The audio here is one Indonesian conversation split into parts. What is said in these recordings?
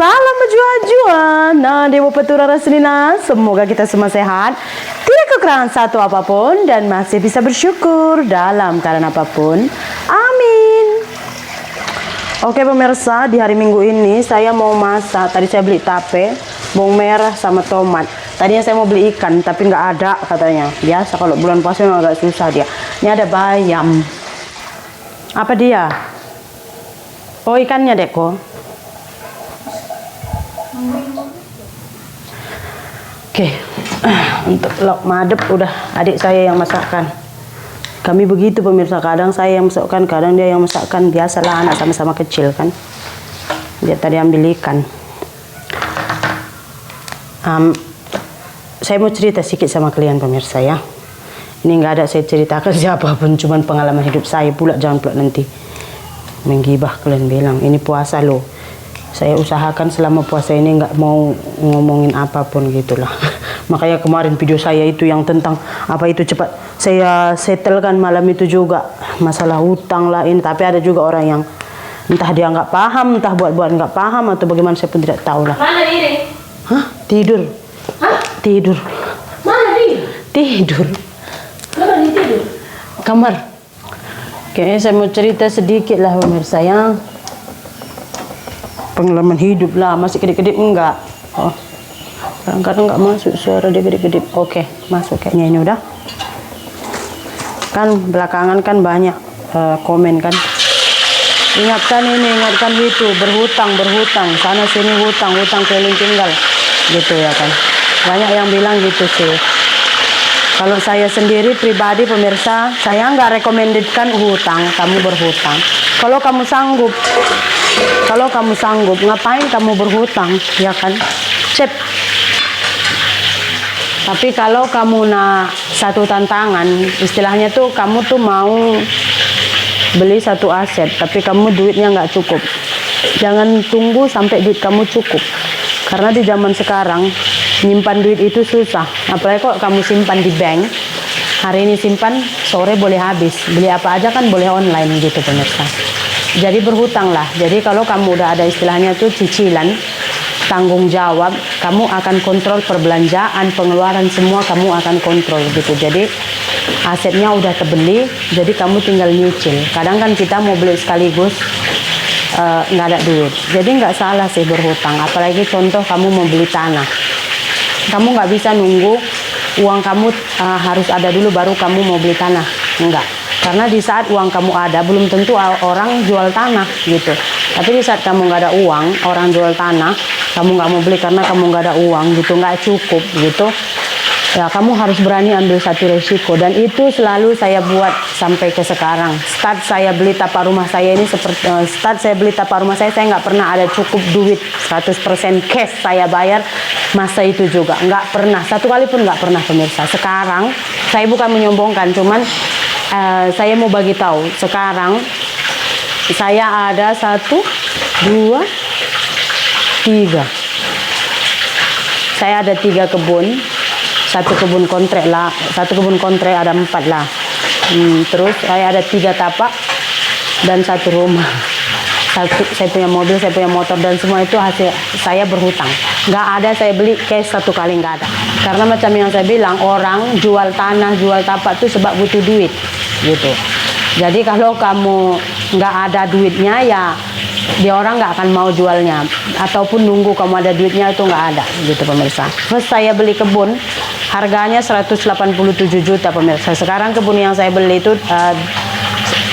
Salam berjuang-juang. Nah, Dewa Petura Rasulina, semoga kita semua sehat, tidak kekurangan satu apapun, dan masih bisa bersyukur dalam keadaan apapun. Amin. Oke pemirsa, di hari Minggu ini saya mau masak. Tadi saya beli tape, bawang merah sama tomat. Tadinya saya mau beli ikan, tapi nggak ada katanya. Biasa kalau bulan puasa memang agak susah dia. Ini ada bayam. Apa dia? Oh, ikannya Deko. Oke, untuk lauk madep udah adik saya yang masakkan. Kami begitu pemirsa, kadang saya yang masakkan, kadang dia yang masakkan. Biasalah anak sama-sama kecil kan. Dia tadi ambil ikan. Saya mau cerita sedikit sama kalian pemirsa ya. Ini nggak ada saya ceritakan siapapun, cuman pengalaman hidup saya pula. Jangan pula nanti menggibah kalian bilang ini puasa loh. Saya usahakan selama puasa ini nggak mau ngomongin apapun gitulah. Makanya kemarin video saya itu yang tentang apa itu cepat saya settlekan malam itu juga masalah hutang lah ini. Tapi ada juga orang yang entah dia nggak paham, entah buat-buat nggak paham atau bagaimana, saya pun tidak tahu lah. Mana ini? Hah? Tidur. Hah? Tidur. Mana dia? Tidur. Mana dia tidur? Kamar. Kayaknya saya mau cerita sedikit lah pemirsa ya. Pengalaman hidup lah, masih kedip-kedip enggak? Oh, kadang-kadang enggak masuk suara dia kedip-kedip. Oke, masuk kayaknya ini udah. Kan belakangan kan banyak komen kan. Ingatkan ini, ingatkan itu, berhutang, sana sini hutang keliling tinggal, gitu ya kan. Banyak yang bilang gitu sih. Kalau saya sendiri pribadi pemirsa, saya nggak rekomendasikan hutang, kamu berhutang. Kalau kamu sanggup, ngapain kamu berhutang, ya kan? Cep. Tapi kalau kamu satu tantangan, istilahnya tuh kamu tuh mau beli satu aset, tapi kamu duitnya nggak cukup. Jangan tunggu sampai duit kamu cukup. Karena di zaman sekarang, nyimpan duit itu susah. Apalagi kok kamu simpan di bank, hari ini simpan, sore boleh habis. Beli apa aja kan boleh online gitu pemirsa. Jadi berhutang lah. Jadi kalau kamu udah ada istilahnya tuh cicilan, tanggung jawab, kamu akan kontrol perbelanjaan, pengeluaran semua kamu akan kontrol gitu. Jadi asetnya udah terbeli, jadi kamu tinggal nyicil. Kadang kan kita mau beli sekaligus nggak ada duit. Jadi nggak salah sih berhutang. Apalagi contoh kamu mau beli tanah, kamu nggak bisa nunggu uang kamu harus ada dulu baru kamu mau beli tanah. Enggak. Karena di saat uang kamu ada, belum tentu orang jual tanah gitu. Tapi di saat kamu nggak ada uang, orang jual tanah, kamu nggak mau beli karena kamu nggak ada uang gitu, nggak cukup gitu. Ya kamu harus berani ambil satu resiko, dan itu selalu saya buat sampai ke sekarang. Start saya beli tapak rumah saya ini saya nggak pernah ada cukup duit 100% cash saya bayar masa itu juga. Nggak pernah, satu kali pun nggak pernah pemirsa. Sekarang saya bukan menyombongkan, cuman saya mau bagi tahu. Sekarang saya ada 1, 2, 3. Saya ada 3 kebun. Satu kebun kontrak ada 4 lah. Terus saya ada 3 tapak dan 1 rumah. Saya punya mobil, saya punya motor, dan semua itu hasil saya berhutang. Nggak ada saya beli cash satu kali, nggak ada. Karena macam yang saya bilang, orang jual tanah, jual tapak itu sebab butuh duit gitu. Jadi kalau kamu nggak ada duitnya, ya dia orang nggak akan mau jualnya, ataupun nunggu kamu ada duitnya, itu nggak ada gitu pemirsa. Terus saya beli kebun, harganya 187 juta pemirsa. Sekarang kebun yang saya beli itu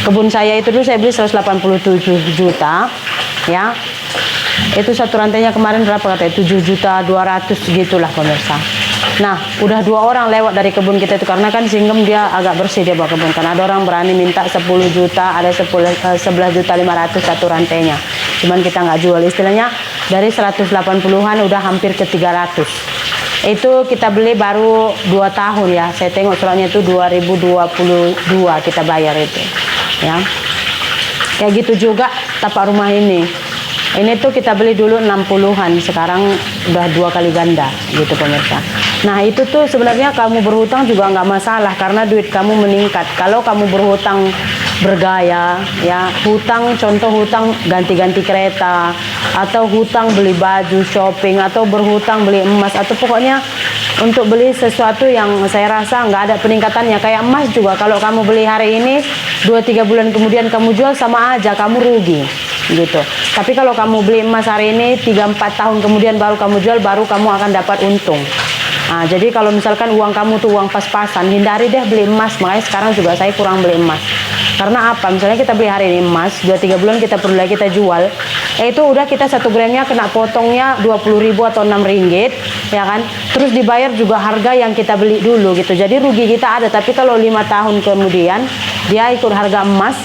kebun saya itu dulu saya beli 187 juta ya. Itu satu rantainya kemarin berapa katanya, 7.200.000 gitulah pemirsa. Nah, udah 2 orang lewat dari kebun kita itu, karena kan Singgem dia agak bersih dia bawa kebun kan. Ada orang berani minta 10 juta, ada 11.500.000 satu rantainya. Cuman kita nggak jual, istilahnya dari 180-an udah hampir ke 300. Itu kita beli baru 2 tahun ya. Saya tengok suratnya itu 2022 kita bayar itu. Ya. Kayak gitu juga tapak rumah ini. Ini tuh kita beli dulu 60-an, sekarang udah 2 kali ganda gitu pemirsa. Nah itu tuh sebenarnya kamu berhutang juga nggak masalah, karena duit kamu meningkat. Kalau kamu berhutang bergaya, ya hutang, contoh hutang ganti-ganti kereta, atau hutang beli baju shopping, atau berhutang beli emas, atau pokoknya untuk beli sesuatu yang saya rasa nggak ada peningkatannya. Kayak emas juga, kalau kamu beli hari ini 2-3 bulan kemudian kamu jual, sama aja kamu rugi gitu. Tapi kalau kamu beli emas hari ini 3-4 tahun kemudian baru kamu jual, baru kamu akan dapat untung. Nah, jadi kalau misalkan uang kamu tuh uang pas-pasan, hindari deh beli emas. Makanya sekarang juga saya kurang beli emas. Karena apa? Misalnya kita beli hari ini emas, 2-3 bulan kita perlu lagi kita jual, itu udah kita 1 gramnya kena potongnya 20.000 atau 6 ringgit, ya kan? Terus dibayar juga harga yang kita beli dulu gitu. Jadi rugi kita ada. Tapi kalau 5 tahun kemudian dia ikut harga emas,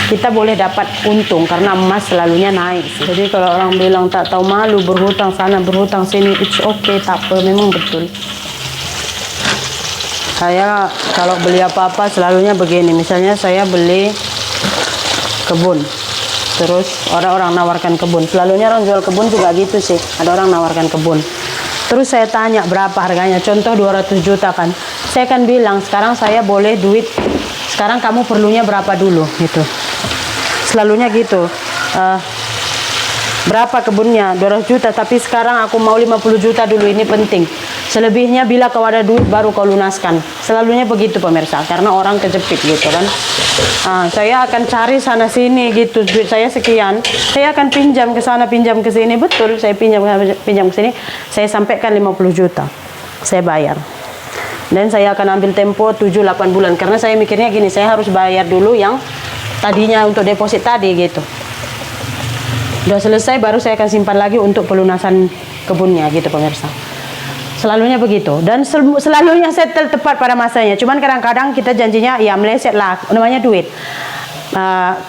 kita boleh dapat untung karena emas selalunya naik. Jadi kalau orang bilang tak tahu malu, berhutang sana berhutang sini, it's okay, tak apa, memang betul. Saya kalau beli apa-apa selalunya begini. Misalnya saya beli kebun, terus orang-orang nawarkan kebun. Selalunya orang jual kebun juga gitu sih, ada orang nawarkan kebun. Terus saya tanya berapa harganya, contoh 200 juta kan. Saya akan bilang sekarang saya boleh duit, sekarang kamu perlunya berapa dulu gitu. Selalunya gitu. Berapa kebunnya? 200 juta, tapi sekarang aku mau 50 juta dulu, ini penting. Selebihnya bila kau ada duit baru kau lunaskan. Selalunya begitu pemirsa, karena orang kejepit gitu kan. Saya akan cari sana sini gitu, duit saya sekian, saya akan pinjam ke sana, pinjam ke sini. Betul, saya pinjam ke sini, saya sampaikan 50 juta. Saya bayar. Dan saya akan ambil tempo 7-8 bulan karena saya mikirnya gini, saya harus bayar dulu yang tadinya untuk deposit tadi gitu. Udah selesai baru saya akan simpan lagi untuk pelunasan kebunnya gitu pemirsa. Selalunya begitu, dan selalunya settle tepat pada masanya. Cuman kadang-kadang kita janjinya ya meleset lah, namanya duit.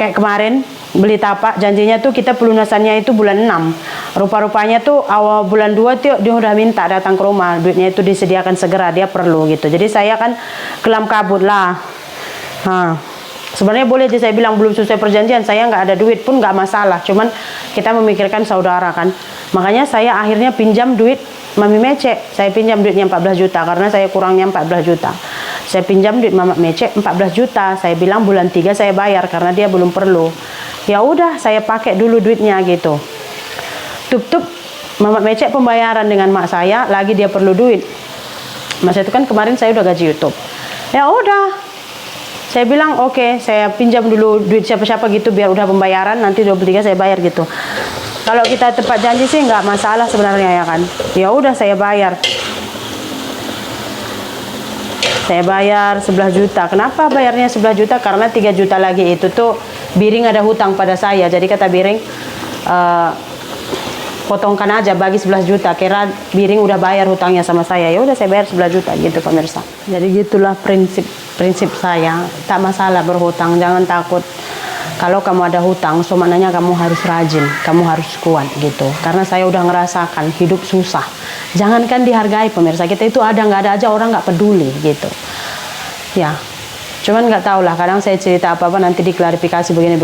Kayak kemarin beli tapak, janjinya tuh kita pelunasannya itu bulan 6. Rupa-rupanya tuh awal bulan 2 tuh dia udah minta datang ke rumah, duitnya itu disediakan segera, dia perlu gitu. Jadi saya kan kelam kabut lah. Sebenarnya boleh aja saya bilang belum selesai perjanjian, saya nggak ada duit pun nggak masalah. Cuman kita memikirkan saudara kan. Makanya saya akhirnya pinjam duit Mami Mece. Saya pinjam duitnya 14 juta karena saya kurangnya 14 juta. Saya pinjam duit Mama Mece 14 juta. Saya bilang bulan 3 saya bayar karena dia belum perlu. Ya udah, saya pakai dulu duitnya gitu. Tup-tup Mama Mece pembayaran dengan mak saya, lagi dia perlu duit. Masa itu kan kemarin saya udah gaji YouTube. Ya udah. Saya bilang oke, saya pinjam dulu duit siapa-siapa gitu biar udah pembayaran, nanti 23 saya bayar gitu. Kalau kita tepat janji sih nggak masalah sebenarnya ya kan. Ya udah saya bayar. Saya bayar 11 juta. Kenapa bayarnya 11 juta? Karena 3 juta lagi itu tuh Biring ada hutang pada saya. Jadi kata Biring, potongkan aja bagi 11 juta. Kira Biring udah bayar hutangnya sama saya. Ya udah saya bayar 11 juta gitu pemirsa. Jadi gitulah prinsip saya. Tak masalah berhutang, jangan takut. Kalau kamu ada hutang, so maknanya kamu harus rajin, kamu harus kuat gitu. Karena saya udah ngerasakan hidup susah. Jangankan dihargai pemirsa, kita itu ada nggak ada aja orang nggak peduli gitu. Ya, cuman nggak tahu lah. Kadang saya cerita apa-apa nanti diklarifikasi begini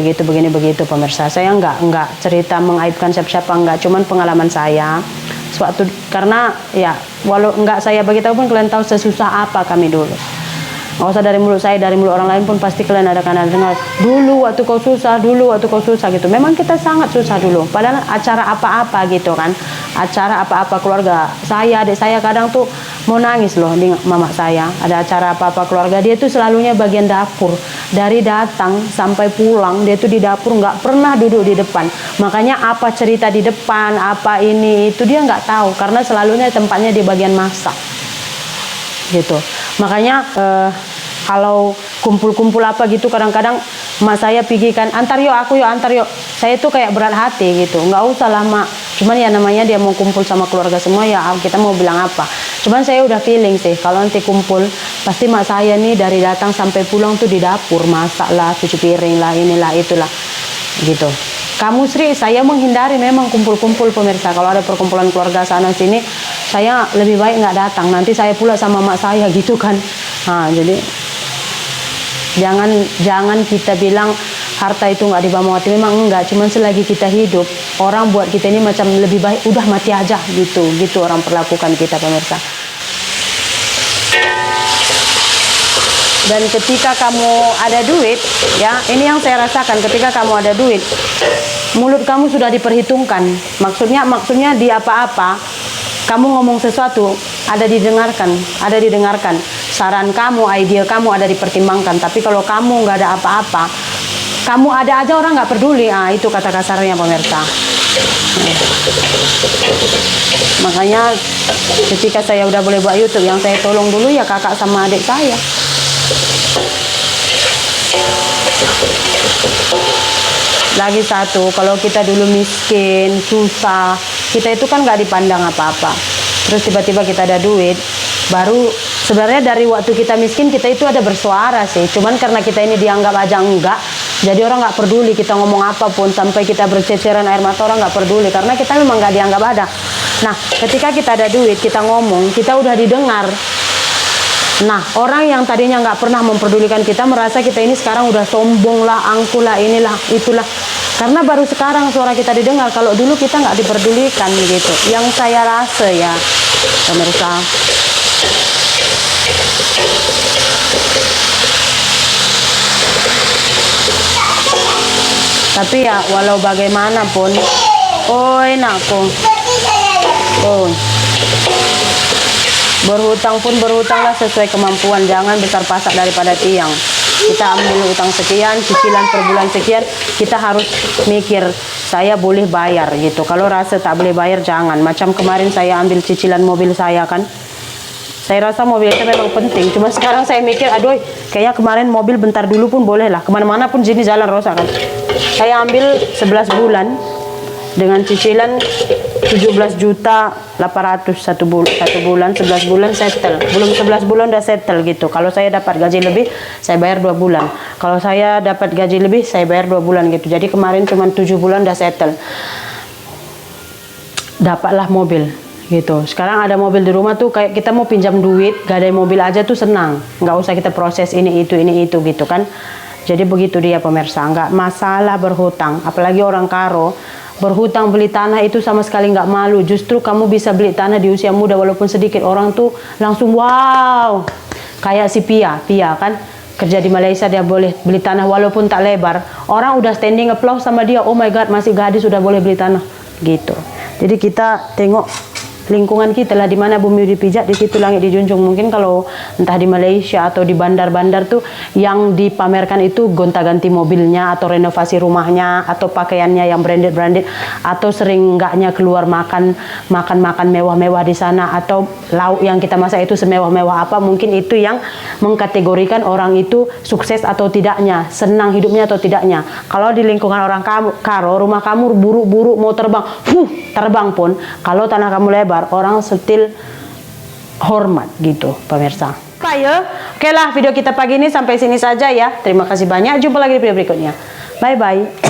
begitu pemirsa. Saya nggak cerita mengaibkan siapa-siapa, nggak. Cuman pengalaman saya. Suatu karena ya walau nggak saya bagi tahu pun kalian tahu sesusah apa kami dulu. Nggak usah dari mulut saya, dari mulut orang lain pun pasti kalian akan dengar dulu waktu kau susah gitu. Memang kita sangat susah dulu. Padahal acara apa-apa gitu kan, acara apa-apa keluarga saya, adik saya kadang tuh mau nangis loh di mama saya. Ada acara apa-apa keluarga, dia tuh selalunya bagian dapur. Dari datang sampai pulang dia tuh di dapur, nggak pernah duduk di depan. Makanya apa cerita di depan, apa ini itu dia nggak tahu karena selalunya tempatnya di bagian masak. Gitu. Makanya kalau kumpul-kumpul apa gitu kadang-kadang mak saya pikirkan antar yuk aku yuk antar yuk. Saya tuh kayak berat hati gitu, nggak usah lama. Cuman ya namanya dia mau kumpul sama keluarga semua ya kita mau bilang apa. Cuman saya udah feeling sih kalau nanti kumpul pasti mak saya nih dari datang sampai pulang tuh di dapur masak lah, cuci piring lah, inilah itulah gitu. Kamu Sri, saya menghindari memang kumpul-kumpul pemirsa. Kalau ada perkumpulan keluarga sana sini, saya lebih baik nggak datang. Nanti saya pula sama mak saya gitu kan. Jadi jangan kita bilang harta itu nggak dibawa mati. Memang enggak. Cuman selagi kita hidup, orang buat kita ini macam lebih baik udah mati aja gitu. Gitu orang perlakukan kita pemirsa. Dan ketika kamu ada duit, ya, ini yang saya rasakan ketika kamu ada duit, mulut kamu sudah diperhitungkan. Maksudnya di apa-apa, kamu ngomong sesuatu ada didengarkan. Saran kamu, ide kamu ada dipertimbangkan. Tapi kalau kamu nggak ada apa-apa, kamu ada aja orang nggak peduli. Itu kata kasarnya pemirsa. Makanya ketika saya udah boleh buat YouTube, yang saya tolong dulu ya kakak sama adik saya. Lagi satu, kalau kita dulu miskin, susah, kita itu kan nggak dipandang apa-apa. Terus tiba-tiba kita ada duit, baru sebenarnya dari waktu kita miskin kita itu ada bersuara sih. Cuman karena kita ini dianggap aja enggak, jadi orang nggak peduli kita ngomong apapun, sampai kita berceceran air mata orang nggak peduli karena kita memang nggak dianggap ada. Nah, ketika kita ada duit, kita ngomong, kita udah didengar. Nah, orang yang tadinya nggak pernah memperdulikan kita merasa kita ini sekarang udah sombong lah, angkuh lah, inilah, itulah. Karena baru sekarang suara kita didengar. Kalau dulu kita nggak diperdulikan gitu. Yang saya rasa ya, pemirsa. Tapi ya walau bagaimanapun, oi nakku, berhutang pun berhutanglah sesuai kemampuan, jangan besar pasak daripada tiang. Kita ambil hutang sekian, cicilan per bulan sekian, kita harus mikir saya boleh bayar gitu. Kalau rasa tak boleh bayar jangan. Macam kemarin saya ambil cicilan mobil saya kan, saya rasa mobil itu memang penting. Cuma sekarang saya mikir, aduh, kayaknya kemarin mobil bentar dulu pun boleh lah. Kemana-mana pun sini jalan rusak kan. Saya ambil 11 bulan dengan cicilan 17.800.000 satu bulan, 11 bulan settle. Belum 11 bulan udah settle gitu. Kalau saya dapat gaji lebih, saya bayar 2 bulan. Kalau saya dapat gaji lebih, saya bayar 2 bulan gitu. Jadi kemarin cuma 7 bulan udah settle. Dapatlah mobil gitu. Sekarang ada mobil di rumah tuh kayak kita mau pinjam duit, gak ada mobil aja tuh senang. Nggak usah kita proses ini itu gitu kan. Jadi begitu dia pemirsa, nggak masalah berhutang. Apalagi orang karo, berhutang beli tanah itu sama sekali nggak malu. Justru kamu bisa beli tanah di usia muda walaupun sedikit. Orang tuh langsung wow. Kayak si Pia kan. Kerja di Malaysia dia boleh beli tanah walaupun tak lebar. Orang udah standing applause sama dia. Oh my God, masih gadis sudah boleh beli tanah. Gitu. Jadi kita tengok lingkungan kita lah, di mana bumi dipijak di situ langit dijunjung. Mungkin kalau entah di Malaysia atau di bandar-bandar tuh yang dipamerkan itu gonta-ganti mobilnya atau renovasi rumahnya atau pakaiannya yang branded atau sering enggaknya keluar makan mewah-mewah di sana atau lauk yang kita masak itu semewah-mewah apa. Mungkin itu yang mengkategorikan orang itu sukses atau tidaknya, senang hidupnya atau tidaknya. Kalau di lingkungan orang karo, rumah kamu buruk-buruk mau terbang pun, kalau tanah kamu lebar, orang still hormat gitu pemirsa. Oke lah, video kita pagi ini sampai sini saja ya. Terima kasih banyak. Jumpa lagi di video berikutnya. Bye bye.